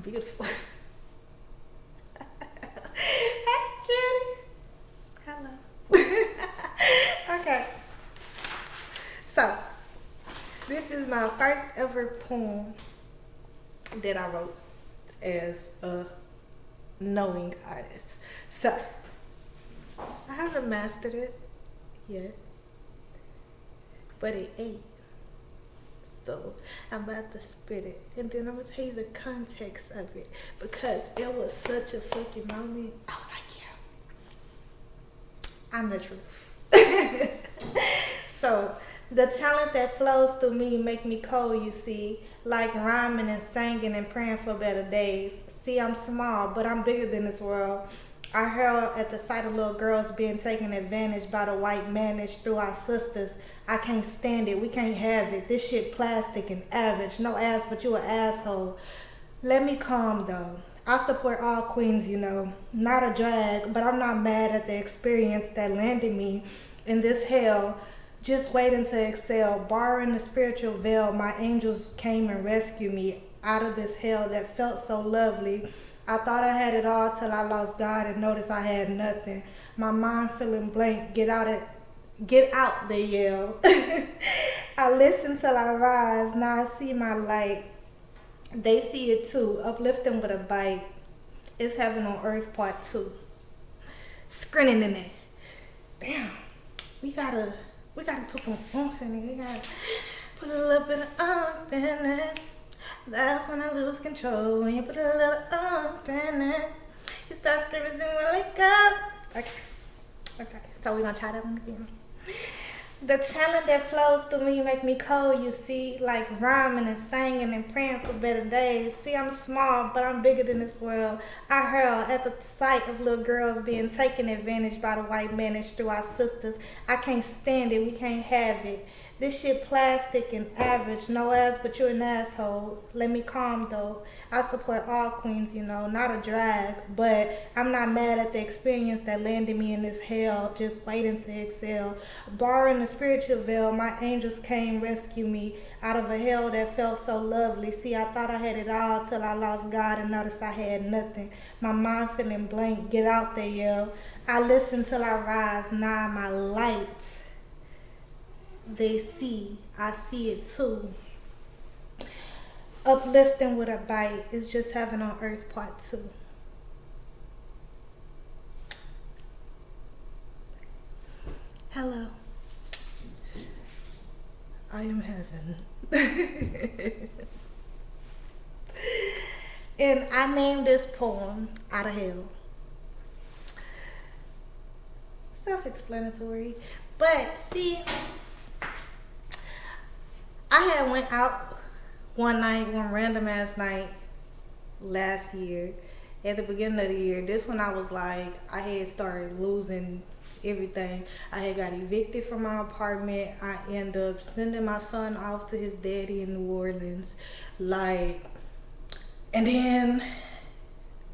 beautiful. Hey, Kitty. Hello. Okay. So, this is my first ever poem that I wrote as a knowing artist. So, I haven't mastered it yet, but it ain't. So I'm about to spit it, and then I'm gonna tell you the context of it because it was such a fucking moment. I was like, yeah, I'm the truth. So the talent that flows through me make me cold, you see, like rhyming and singing and praying for better days. See, I'm small, but I'm bigger than this world. I hurl at the sight of little girls being taken advantage by the white manage through our sisters. I can't stand it. We can't have it. This shit plastic and average. No ass, but you an asshole. Let me calm though. I support all queens, you know. Not a drag, but I'm not mad at the experience that landed me in this hell. Just waiting to excel. Borrowing the spiritual veil, my angels came and rescued me out of this hell that felt so lovely. I thought I had it all till I lost God and noticed I had nothing. My mind feeling blank. Get out, they yell. I listen till I rise. Now I see my light. They see it too. Uplifting with a bite. It's heaven on earth part 2. Screening in there. Damn. We gotta put some oomph in it. We gotta put a little bit of oomph in it. That's when I lose control. When you put a little oomph in it, you start screaming, and we're like, up. Okay. So we're gonna try that one again. The talent that flows through me make me cold, you see, like rhyming and singing and praying for better days. See, I'm small, but I'm bigger than this world. I hurl at the sight of little girls being taken advantage by the white manage through our sisters. I can't stand it. We can't have it. This shit plastic and average. No ass, but you're an asshole. Let me calm though. I support all queens, you know, not a drag, but I'm not mad at the experience that landed me in this hell, just waiting to excel. Borrowing the spiritual veil, my angels came rescue me out of a hell that felt so lovely. See, I thought I had it all till I lost God and noticed I had nothing. My mind feeling blank. Get out there, yell. I listen till I rise. Now my light. They see, I see it too. Uplifting with a bite is just heaven on earth part 2. Hello. I am heaven. And I named this poem Out of Hell. Self-explanatory. But see, I had went out one random ass night last year, at the beginning of the year. This one I was like, I had started losing everything. I had got evicted from my apartment. I ended up sending my son off to his daddy in New Orleans. And then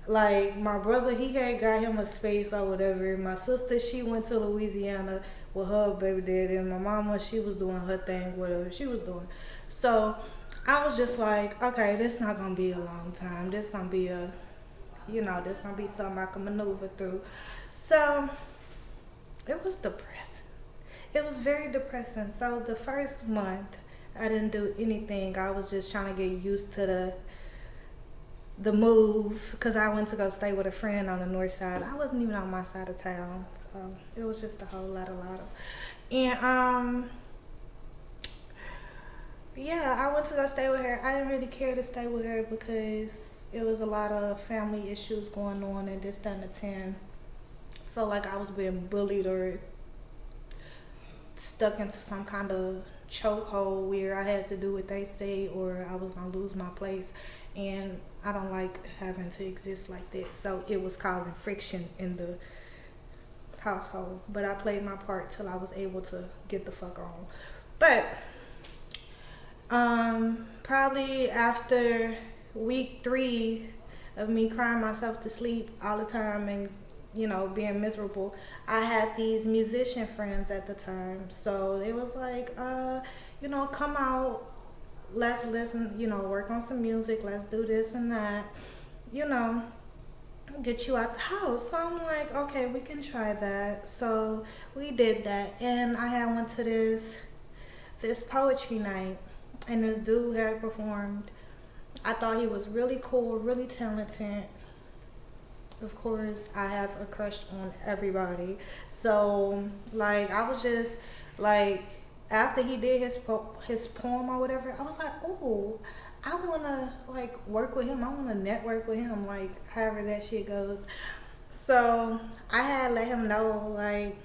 my brother, he had got him a space or whatever. My sister, she went to Louisiana with her baby daddy, and my mama, she was doing her thing, whatever she was doing. So I was just like, okay, this not gonna be a long time. This gonna be this gonna be something I can maneuver through. So it was depressing. It was very depressing. So the first month, I didn't do anything. I was just trying to get used to the move, because I went to go stay with a friend on the north side. I wasn't even on my side of town, so it was just a whole lot. And yeah, I went to go stay with her. I didn't really care to stay with her because it was a lot of family issues going on, and this, that, and the 10. Felt like I was being bullied or stuck into some kind of chokehold where I had to do what they say or I was gonna lose my place, and I don't like having to exist like that. So it was causing friction in the household, but I played my part till I was able to get the fuck on. But probably after week 3 of me crying myself to sleep all the time and being miserable, I had these musician friends at the time. So it was like, come out, let's listen, work on some music, let's do this and that. you know, get you out the house. So I'm like, okay, we can try that. So we did that, and I had went to this poetry night, and this dude had performed. I thought he was really cool, really talented. Of course, I have a crush on everybody. So, like, I was just like, after he did his poem or whatever, I was like, oh, I wanna like work with him. I wanna network with him, like however that shit goes. So I had let him know like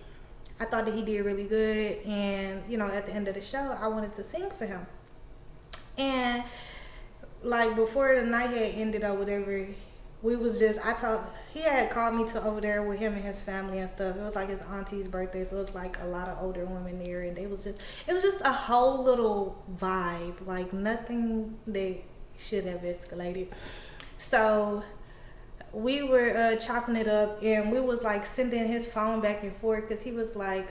I thought that he did really good, and at the end of the show, I wanted to sing for him. And like before the night had ended or whatever, we was just I told he had called me to over there with him and his family and stuff. It was like his auntie's birthday, so it was like a lot of older women there, and it was just a whole little vibe, like nothing that should have escalated. So we were chopping it up, and we was like sending his phone back and forth because he was like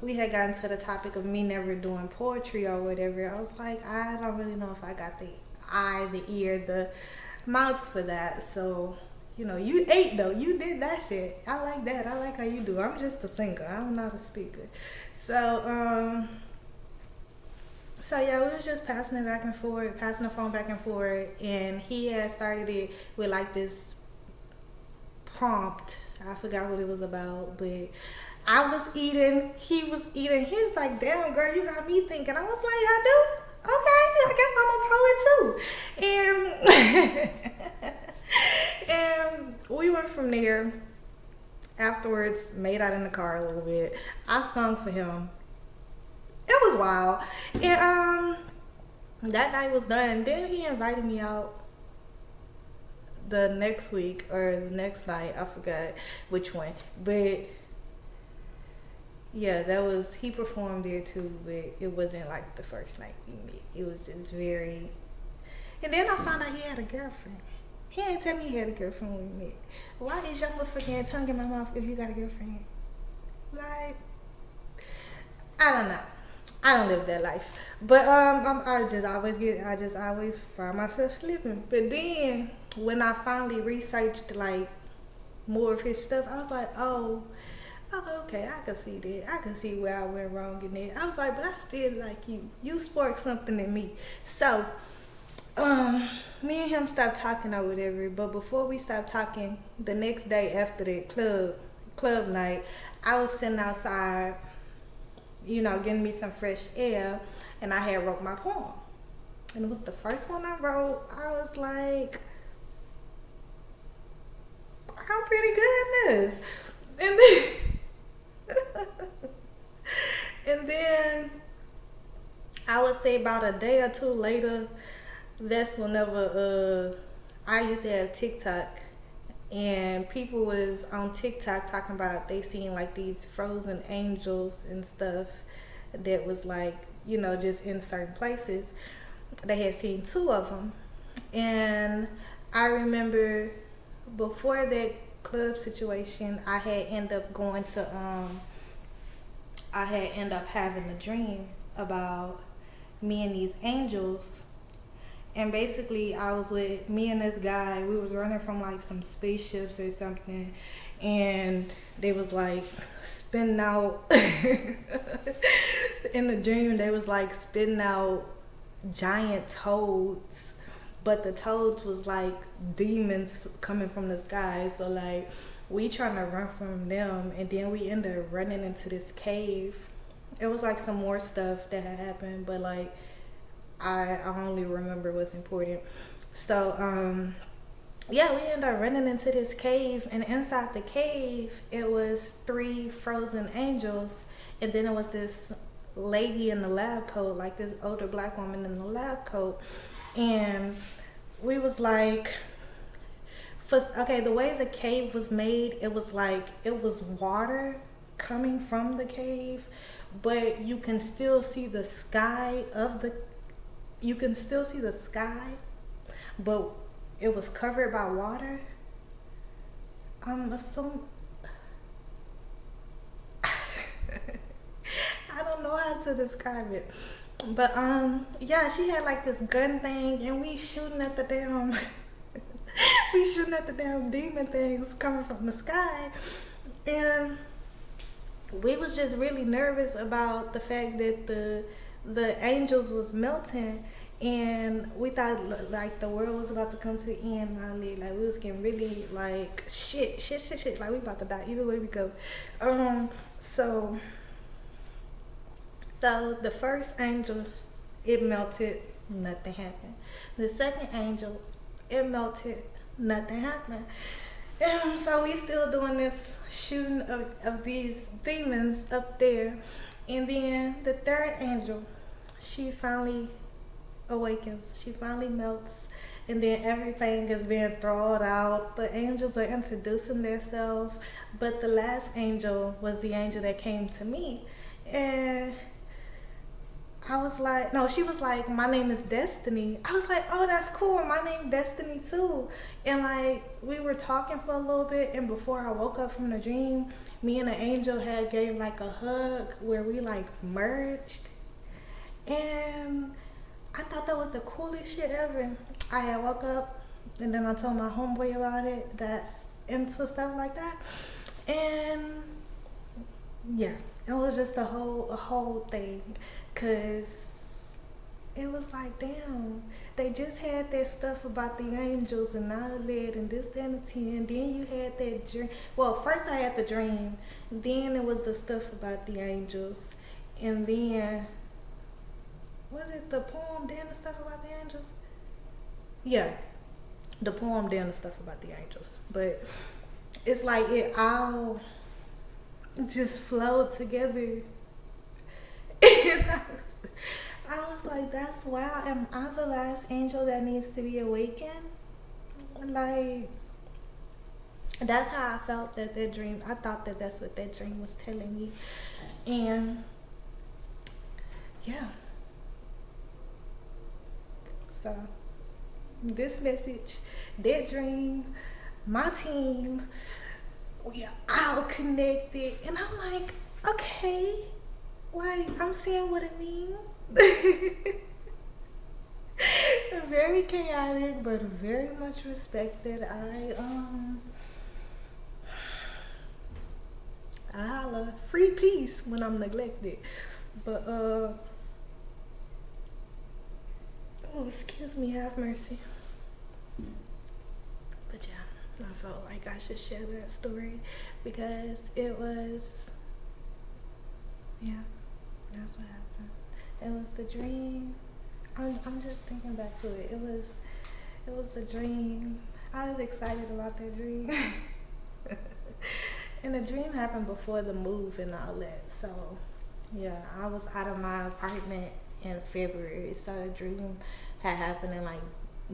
we had gotten to the topic of me never doing poetry or whatever. I was like, I don't really know if I got the eye, the ear, the mouth for that. So you ate though, you did that shit. I like that. I like how you do. I'm just a singer, I'm not a speaker. So yeah, we was just passing it back and forth, passing the phone back and forth, and he had started it with like this prompt. I forgot what it was about, but I was eating, he was eating. He was like, damn girl, you got me thinking. I was like, I do? Okay, I guess I'm a poet too. And we went from there. Afterwards, made out in the car a little bit. I sung for him. It was wild. And that night was done. Then he invited me out the next week or the next night. I forgot which one. But yeah, he performed there too, but it wasn't like the first night we met. It was just very. And then I found out he had a girlfriend. He didn't tell me he had a girlfriend when we met. Why is your motherfucking tongue in my mouth if you got a girlfriend? Like, I don't know. I don't live that life. But I just always find myself slipping. But then when I finally researched like more of his stuff, I was like, oh, okay, I can see that. I can see where I went wrong in that. I was like, but I still like you. You sparked something in me. So, me and him stopped talking or whatever. But before we stopped talking, the next day after the club night, I was sitting outside, getting me some fresh air, and I had wrote my poem. And it was the first one I wrote. I was like, I'm pretty good at this. And then and then I would say about a day or two later, that's whenever I used to have TikTok, and people was on TikTok talking about they seen like these frozen angels and stuff that was like, just in certain places. They had seen two of them. And I remember before that club situation, I had end up having a dream about me and these angels. And basically I was with me and this guy. We was running from like some spaceships or something, and they was like spitting out in the dream they was like spitting out giant toads, but the toads was like demons coming from the sky. So like we trying to run from them, and then we ended up running into this cave. It was like some more stuff that had happened, but like I only remember what's important. So yeah, we ended up running into this cave, and inside the cave it was 3 frozen angels, and then it was this lady in the lab coat, like this older black woman in the lab coat. And we was like, the way the cave was made, it was like it was water coming from the cave, but you can still see the sky, but it was covered by water. I'm assuming I don't know how to describe it. But yeah, she had like this gun thing, and we shooting at the damn We shooting at the damn demon things coming from the sky. And we was just really nervous about the fact that the angels was melting, and we thought like the world was about to come to the end. Like we was getting really like shit, like we about to die either way we go. So the first angel, it melted, nothing happened. The second angel, it melted, nothing happened. So we still doing this shooting of these demons up there. And then the third angel, she finally awakens. She finally melts. And then everything is being thrown out. The angels are introducing themselves. But the last angel was the angel that came to me. And I was like, no, she was like, my name is Destiny. I was like, oh, that's cool. My name Destiny too. And like, we were talking for a little bit, and before I woke up from the dream, me and the angel had gave like a hug where we like merged. And I thought that was the coolest shit ever. I had woke up, and then I told my homeboy about it that's into stuff like that. And yeah, it was just a whole thing. Cause it was like, damn, they just had that stuff about the angels and all of that and this, that, and the 10. Then you had that dream. Well, first I had the dream. Then it was the stuff about the angels. And then, was it the poem, then the stuff about the angels? Yeah, the poem, then the stuff about the angels. But it's like it all just flowed together. I was like, that's wow. Am I the last angel that needs to be awakened? Like, that's how I felt that dream. I thought that that's what that dream was telling me. And yeah. So, this message, that dream, my team, we are all connected. And I'm like, okay. Like, I'm seeing what it means. Very chaotic, but very much respected. I holla free peace when I'm neglected. But oh, excuse me, have mercy. But yeah, I felt like I should share that story because it was, yeah, that's what happened. It was the dream. I'm just thinking back to it. It was the dream. I was excited about that dream. And the dream happened before the move and all that. So yeah, I was out of my apartment in February. So the dream had happened in like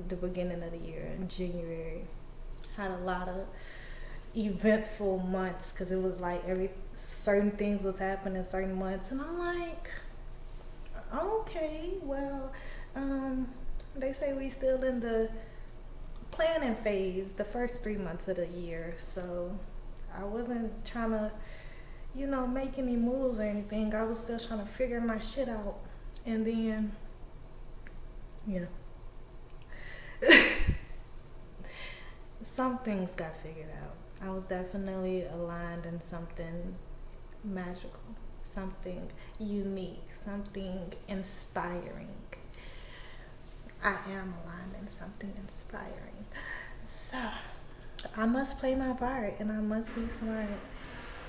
the beginning of the year in January. Had a lot of eventful months because it was like certain things was happening certain months, and I'm like, okay, well, they say we still in the planning phase, the first 3 months of the year, so I wasn't trying to, make any moves or anything. I was still trying to figure my shit out, and then, yeah. Some things got figured out. I was definitely aligned in something magical, something unique, something inspiring. I am aligned in something inspiring. So, I must play my part, and I must be smart.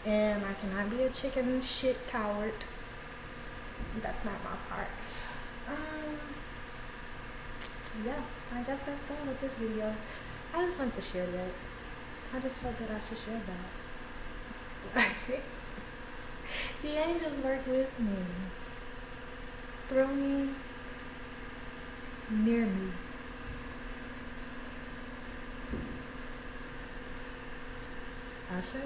And I cannot be a chicken shit coward. That's not my part. Yeah, I guess that's done with this video. I just wanted to share that. I just felt that I should share that. The angels work with me. Throw me near me. Ashe?